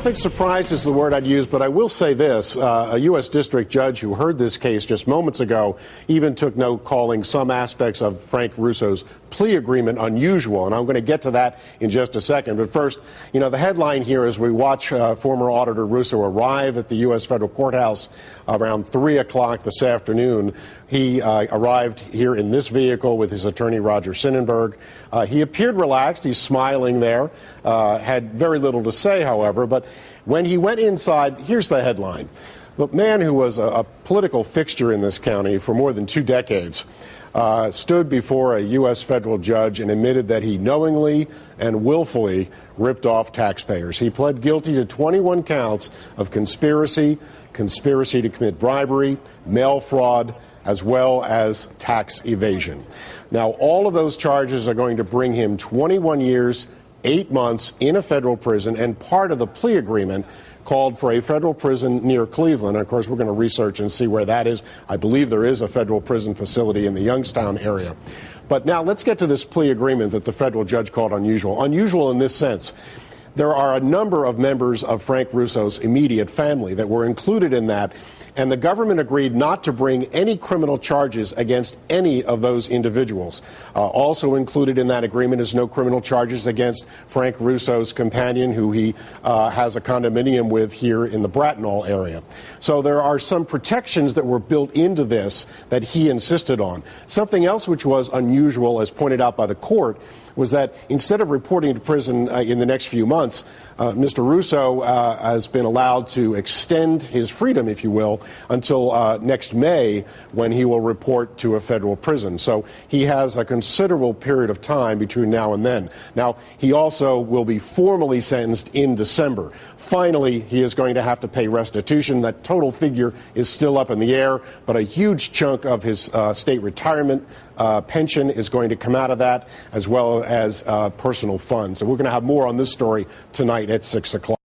I think surprised is the word I'd use, but I will say this. A U.S. district judge who heard this case just moments ago even took note, calling some aspects of Frank Russo's plea agreement unusual, and I'm going to get to that in just a second. But first, the headline here is we watch former Auditor Russo arrive at the U.S. federal courthouse around 3 o'clock this afternoon. He arrived here in this vehicle with his attorney, Roger Sonnenberg. He appeared relaxed. He's smiling there. Had very little to say, however, but when he went inside, here's the headline. The man who was a political fixture in this county for more than 2 decades stood before a U.S. federal judge and admitted that he knowingly and willfully ripped off taxpayers. He pled guilty to 21 counts of conspiracy to commit bribery, mail fraud, as well as tax evasion. Now, all of those charges are going to bring him 21 years, 8 months in a federal prison, and part of the plea agreement called for a federal prison near Cleveland. And of course, we're going to research and see where that is. I believe there is a federal prison facility in the Youngstown area. But now let's get to this plea agreement that the federal judge called unusual. Unusual in this sense. There are a number of members of Frank Russo's immediate family that were included in that, and the government agreed not to bring any criminal charges against any of those individuals. Also included in that agreement is no criminal charges against Frank Russo's companion, who he has a condominium with here in the Bracknell area. So there are some protections that were built into this that he insisted on. Something else which was unusual, as pointed out by the court, was that instead of reporting to prison in the next few months, Mr. Russo has been allowed to extend his freedom, if you will, until next May, when he will report to a federal prison. So he has a considerable period of time between now and then. Now, he also will be formally sentenced in December. Finally, he is going to have to pay restitution. That total figure is still up in the air, but a huge chunk of his state retirement pension is going to come out of that, as well as personal funds. So we're going to have more on this story tonight at 6 o'clock.